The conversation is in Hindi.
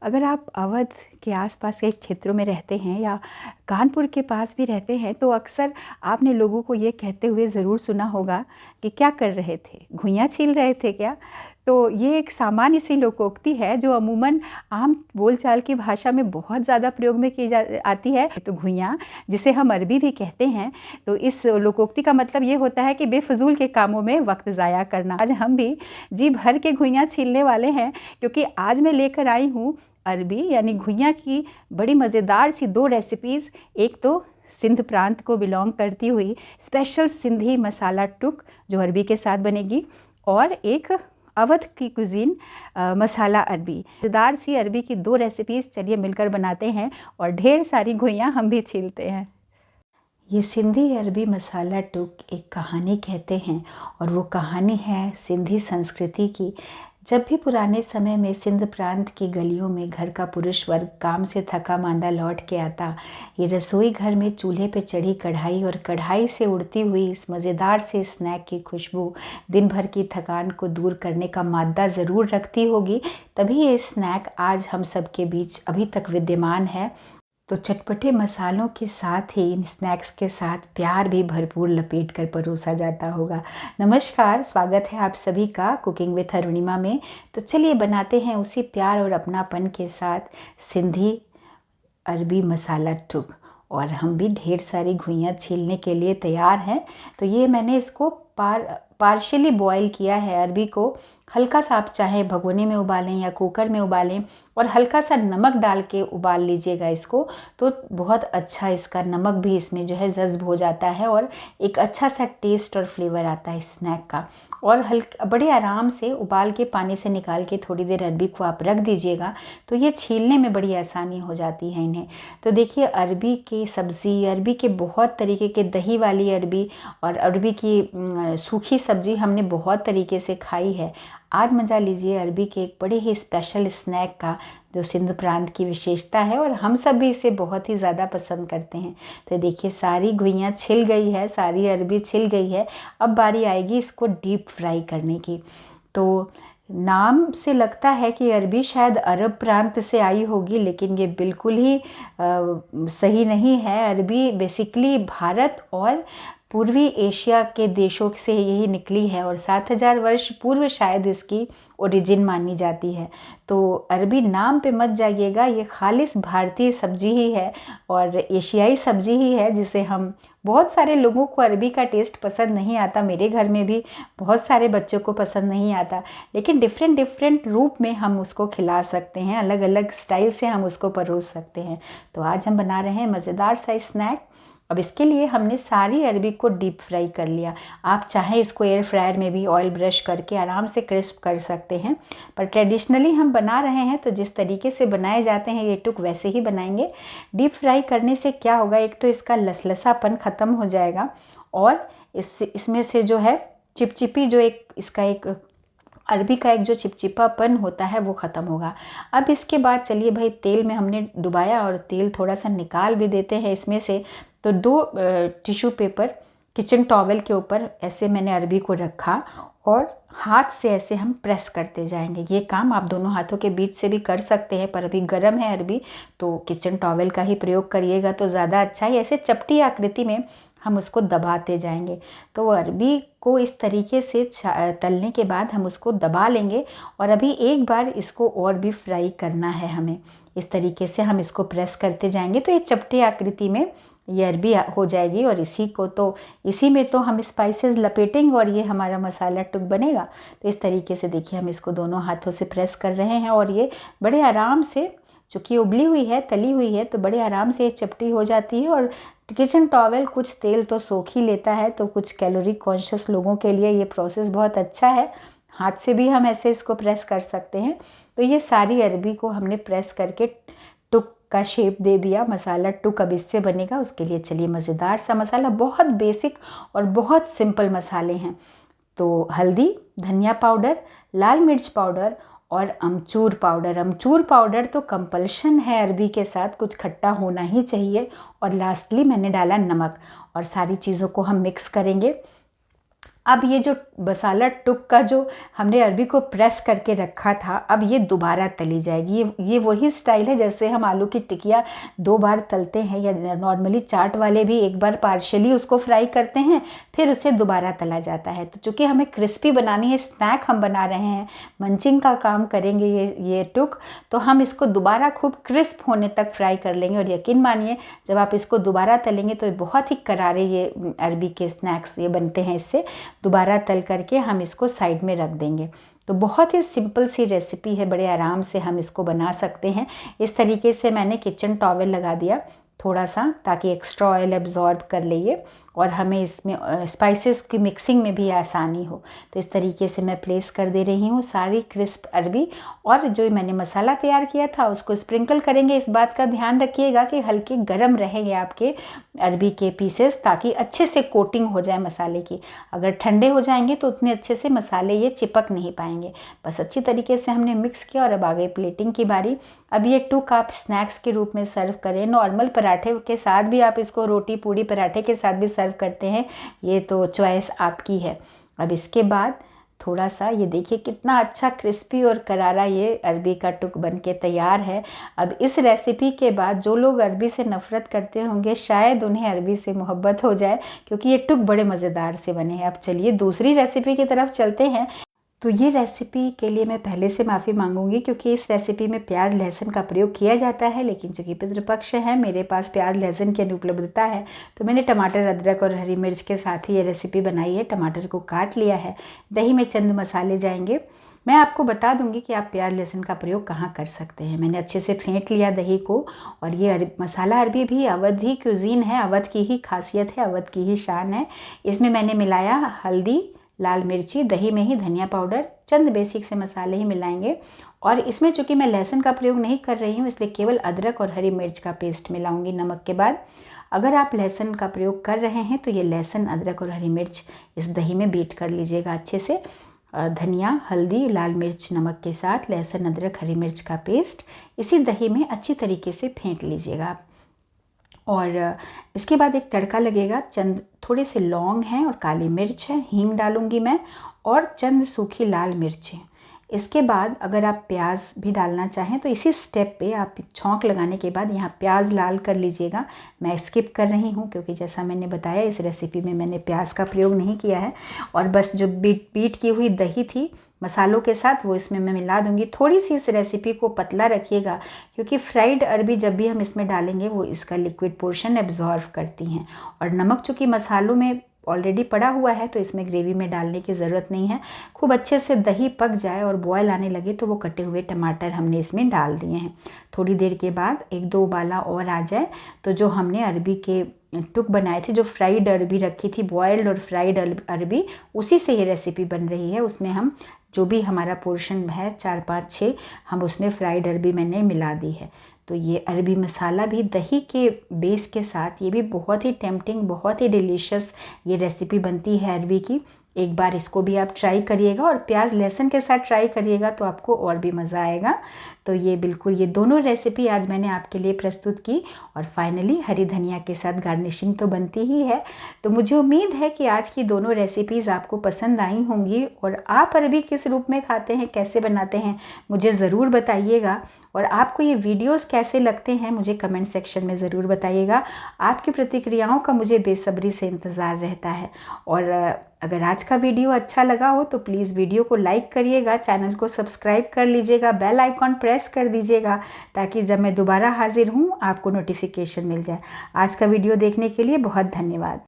अगर आप अवध के आसपास के क्षेत्रों में रहते हैं या कानपुर के पास भी रहते हैं तो अक्सर आपने लोगों को ये कहते हुए ज़रूर सुना होगा कि क्या कर रहे थे, घुइयाँ छील रहे थे क्या। तो ये एक सामान्य सी लोकोक्ति है जो अमूमन आम बोलचाल की भाषा में बहुत ज़्यादा प्रयोग में की जा आती है। तो घुइयाँ, जिसे हम अरबी भी कहते हैं, तो इस लोकोक्ति का मतलब ये होता है कि बेफजूल के कामों में वक्त ज़ाया करना। आज हम भी जी भर के घुइयाँ छीलने वाले हैं, क्योंकि आज मैं लेकर आई हूँ अरबी यानी घुइयाँ की बड़ी मज़ेदार सी 2 रेसिपीज़। एक तो सिंध प्रांत को बिलोंग करती हुई स्पेशल सिंधी मसाला टुक जो अरबी के साथ बनेगी, और एक अवध की कुजीन मसाला अरबी। मज़ेदार सी अरबी की 2 रेसिपीज़ चलिए मिलकर बनाते हैं और ढेर सारी घुइयाँ हम भी छीलते हैं। ये सिंधी अरबी मसाला टुक एक कहानी कहते हैं, और वो कहानी है सिंधी संस्कृति की। जब भी पुराने समय में सिंध प्रांत की गलियों में घर का पुरुष वर्ग काम से थका मांदा लौट के आता, ये रसोई घर में चूल्हे पे चढ़ी कढ़ाई और कढ़ाई से उड़ती हुई इस मज़ेदार से स्नैक की खुशबू दिन भर की थकान को दूर करने का मादा ज़रूर रखती होगी, तभी ये स्नैक आज हम सब के बीच अभी तक विद्यमान है। तो चटपटे मसालों के साथ ही इन स्नैक्स के साथ प्यार भी भरपूर लपेट कर परोसा जाता होगा। नमस्कार, स्वागत है आप सभी का कुकिंग विथ अरुणिमा में। तो चलिए बनाते हैं उसी प्यार और अपनापन के साथ सिंधी अरबी मसाला टुक, और हम भी ढेर सारी घुइयाँ छीलने के लिए तैयार हैं। तो ये मैंने इसको पार्शियली बॉयल किया है अरबी को। हल्का सा आप चाहे भगोने में उबालें या कुकर में उबालें, और हल्का सा नमक डाल के उबाल लीजिएगा इसको, तो बहुत अच्छा इसका नमक भी इसमें जो है जज्ब हो जाता है और एक अच्छा सा टेस्ट और फ्लेवर आता है स्नैक का। और बड़े आराम से उबाल के पानी से निकाल के थोड़ी देर अरबी को आप रख दीजिएगा, तो ये छीलने में बड़ी आसानी हो जाती है इन्हें। तो देखिए, अरबी की सब्ज़ी, अरबी के बहुत तरीके के, दही वाली अरबी और अरबी की सूखी सब्ज़ी हमने बहुत तरीके से खाई है। आज मज़ा लीजिए अरबी के एक बड़े ही स्पेशल स्नैक का, जो सिंध प्रांत की विशेषता है, और हम सब भी इसे बहुत ही ज़्यादा पसंद करते हैं। तो देखिए, सारी घुइयाँ छिल गई है, सारी अरबी छिल गई है। अब बारी आएगी इसको डीप फ्राई करने की। तो नाम से लगता है कि अरबी शायद अरब प्रांत से आई होगी, लेकिन ये बिल्कुल ही सही नहीं है। अरबी बेसिकली भारत और पूर्वी एशिया के देशों से यही निकली है, और 7000 वर्ष पूर्व शायद इसकी ओरिजिन मानी जाती है। तो अरबी नाम पे मत जाइएगा, ये खालिस भारतीय सब्जी ही है और एशियाई सब्जी ही है, जिसे हम, बहुत सारे लोगों को अरबी का टेस्ट पसंद नहीं आता। मेरे घर में भी बहुत सारे बच्चों को पसंद नहीं आता, लेकिन डिफरेंट रूप में हम उसको खिला सकते हैं, अलग अलग स्टाइल से हम उसको परोस सकते हैं। तो आज हम बना रहे हैं मज़ेदार सा स्नैक। अब इसके लिए हमने सारी अरबी को डीप फ्राई कर लिया। आप चाहें इसको एयर फ्रायर में भी ऑयल ब्रश करके आराम से क्रिस्प कर सकते हैं, पर ट्रेडिशनली हम बना रहे हैं तो जिस तरीके से बनाए जाते हैं ये टुक वैसे ही बनाएंगे। डीप फ्राई करने से क्या होगा, एक तो इसका लसलसापन ख़त्म हो जाएगा, और इसमें से जो है चिपचिपी, जो एक अरबी का एक जो चिपचिपापन होता है वो ख़त्म होगा। अब इसके बाद चलिए भाई, तेल में हमने डुबाया और तेल थोड़ा सा निकाल भी देते हैं इसमें से। तो 2 टिश्यू पेपर किचन टॉवेल के ऊपर ऐसे मैंने अरबी को रखा, और हाथ से ऐसे हम प्रेस करते जाएंगे। ये काम आप दोनों हाथों के बीच से भी कर सकते हैं, पर अभी गर्म है अरबी, तो किचन टॉवेल का ही प्रयोग करिएगा तो ज़्यादा अच्छा है। ऐसे चपटी आकृति में हम उसको दबाते जाएंगे। तो अरबी को इस तरीके से तलने के बाद हम उसको दबा लेंगे, और अभी एक बार इसको और भी फ्राई करना है हमें। इस तरीके से हम इसको प्रेस करते जाएंगे तो ये चपटी आकृति में ये अरबी हो जाएगी, और इसी में तो हम स्पाइसेस लपेटेंगे और ये हमारा मसाला टुक बनेगा। तो इस तरीके से देखिए, हम इसको दोनों हाथों से प्रेस कर रहे हैं, और ये बड़े आराम से, चूँकि उबली हुई है, तली हुई है, तो बड़े आराम से ये चपटी हो जाती है। और किचन टॉवेल कुछ तेल तो सोख ही लेता है, तो कुछ कैलोरी कॉन्शियस लोगों के लिए ये प्रोसेस बहुत अच्छा है। हाथ से भी हम ऐसे इसको प्रेस कर सकते हैं। तो ये सारी अरबी को हमने प्रेस करके टुक का शेप दे दिया। मसाला टुक अब इससे बनेगा। उसके लिए चलिए मज़ेदार सा मसाला, बहुत बेसिक और बहुत सिंपल मसाले हैं। तो हल्दी, धनिया पाउडर, लाल मिर्च पाउडर और अमचूर पाउडर। अमचूर पाउडर तो कंपल्शन है अरबी के साथ, कुछ खट्टा होना ही चाहिए। और लास्टली मैंने डाला नमक, और सारी चीज़ों को हम मिक्स करेंगे। अब ये जो मसाला टुक का जो हमने अरबी को प्रेस करके रखा था, अब ये दोबारा तली जाएगी। ये वही स्टाइल है जैसे हम आलू की टिकिया 2 बार तलते हैं, या नॉर्मली चाट वाले भी एक बार पार्शियली उसको फ्राई करते हैं, फिर उसे दोबारा तला जाता है। तो चूँकि हमें क्रिस्पी बनानी है, स्नैक हम बना रहे हैं, मंचिंग का काम करेंगे ये टुक, तो हम इसको दोबारा खूब क्रिस्प होने तक फ्राई कर लेंगे। और यकीन मानिए जब आप इसको दोबारा तलेंगे तो बहुत ही करारे ये अरबी के स्नैक्स ये बनते हैं। इससे दोबारा तल करके हम इसको साइड में रख देंगे। तो बहुत ही सिंपल सी रेसिपी है, बड़े आराम से हम इसको बना सकते हैं। इस तरीके से मैंने किचन टॉवल लगा दिया थोड़ा सा, ताकि एक्स्ट्रा ऑयल एब्जॉर्ब कर ले और हमें इसमें स्पाइसेस की मिक्सिंग में भी आसानी हो। तो इस तरीके से मैं प्लेस कर दे रही हूँ सारी क्रिस्प अरबी, और जो मैंने मसाला तैयार किया था उसको स्प्रिंकल करेंगे। इस बात का ध्यान रखिएगा कि हल्के गर्म रहेंगे आपके अरबी के पीसेस, ताकि अच्छे से कोटिंग हो जाए मसाले की। अगर ठंडे हो जाएंगे तो उतने अच्छे से मसाले ये चिपक नहीं पाएंगे। बस अच्छी तरीके से हमने मिक्स किया और अब आ गई प्लेटिंग की बारी। अब ये टुक आप स्नैक्स के रूप में सर्व करें, नॉर्मल पराठे के साथ भी आप इसको, रोटी पूड़ी पराठे के साथ भी सर्व करते हैं, ये तो चॉइस आपकी है। अब इसके बाद थोड़ा सा ये देखिए कितना अच्छा क्रिस्पी और करारा ये अरबी का टुक बनके तैयार है। अब इस रेसिपी के बाद जो लोग अरबी से नफ़रत करते होंगे, शायद उन्हें अरबी से मोहब्बत हो जाए, क्योंकि ये टुक बड़े मज़ेदार से बने हैं। अब चलिए दूसरी रेसिपी की तरफ चलते हैं। तो ये रेसिपी के लिए मैं पहले से माफ़ी मांगूंगी, क्योंकि इस रेसिपी में प्याज लहसुन का प्रयोग किया जाता है, लेकिन चूँकि पितृपक्ष है, मेरे पास प्याज लहसुन की अनुपलब्धता है, तो मैंने टमाटर अदरक और हरी मिर्च के साथ ही ये रेसिपी बनाई है। टमाटर को काट लिया है, दही में चंद मसाले जाएंगे। मैं आपको बता दूंगी कि आप प्याज लहसुन का प्रयोग कहाँ कर सकते हैं। मैंने अच्छे से फेंट लिया दही को, और ये मसाला अरबी भी अवधी क्यूजीन है, अवध की ही खासियत है, अवध की ही शान है। इसमें मैंने मिलाया हल्दी, लाल मिर्ची, दही में ही धनिया पाउडर, चंद बेसिक से मसाले ही मिलाएंगे। और इसमें चूँकि मैं लहसुन का प्रयोग नहीं कर रही हूँ, इसलिए केवल अदरक और हरी मिर्च का पेस्ट मिलाऊंगी नमक के बाद। अगर आप लहसुन का प्रयोग कर रहे हैं तो ये लहसुन, अदरक और हरी मिर्च इस दही में बीट कर लीजिएगा अच्छे से। धनिया, हल्दी, लाल मिर्च, नमक के साथ लहसुन, अदरक, हरी मिर्च का पेस्ट इसी दही में अच्छी तरीके से फेंट लीजिएगा। और इसके बाद एक तड़का लगेगा, चंद थोड़े से लौंग हैं और काली मिर्च है, हींग डालूंगी मैं, और चंद सूखी लाल मिर्चें। इसके बाद अगर आप प्याज भी डालना चाहें तो इसी स्टेप पे आप छौंक लगाने के बाद यहाँ प्याज लाल कर लीजिएगा। मैं स्किप कर रही हूँ क्योंकि जैसा मैंने बताया इस रेसिपी में मैंने प्याज का प्रयोग नहीं किया है। और बस जो बीट की हुई दही थी मसालों के साथ, वो इसमें मैं मिला दूंगी। थोड़ी सी इस रेसिपी को पतला रखिएगा, क्योंकि फ्राइड अरबी जब भी हम इसमें डालेंगे वो इसका लिक्विड पोर्शन एब्जॉर्व करती हैं। और नमक चूँकि मसालों में ऑलरेडी पड़ा हुआ है तो इसमें ग्रेवी में डालने की ज़रूरत नहीं है। खूब अच्छे से दही पक जाए और बॉयल आने लगे तो वो कटे हुए टमाटर हमने इसमें डाल दिए हैं। थोड़ी देर के बाद 1-2 उबाला और आ जाए तो जो हमने अरबी के टुक बनाए थे, जो फ्राइड अरबी रखी थी, बॉयल्ड और फ्राइड अरबी, उसी से ये रेसिपी बन रही है। उसमें हम जो भी हमारा पोर्शन है 4, 5, 6 हम उसमें फ्राइड अरबी मैंने मिला दी है। तो ये अरबी मसाला भी दही के बेस के साथ, ये भी बहुत ही टेम्पटिंग, बहुत ही डिलीशियस ये रेसिपी बनती है अरबी की। एक बार इसको भी आप ट्राई करिएगा और प्याज लहसुन के साथ ट्राई करिएगा तो आपको और भी मज़ा आएगा। तो ये बिल्कुल ये दोनों रेसिपी आज मैंने आपके लिए प्रस्तुत की। और फाइनली हरी धनिया के साथ गार्निशिंग तो बनती ही है। तो मुझे उम्मीद है कि आज की दोनों रेसिपीज़ आपको पसंद आई होंगी। और आप अरबी किस रूप में खाते हैं, कैसे बनाते हैं, मुझे ज़रूर बताइएगा। और आपको ये वीडियोस कैसे लगते हैं मुझे कमेंट सेक्शन में ज़रूर बताइएगा। आपकी प्रतिक्रियाओं का मुझे बेसब्री से इंतज़ार रहता है। और अगर आज का वीडियो अच्छा लगा हो तो प्लीज़ वीडियो को लाइक करिएगा, चैनल को सब्सक्राइब कर लीजिएगा, बेल आइकॉन प्रेस कर दीजिएगा, ताकि जब मैं दोबारा हाजिर हूँ आपको नोटिफिकेशन मिल जाए। आज का वीडियो देखने के लिए बहुत धन्यवाद।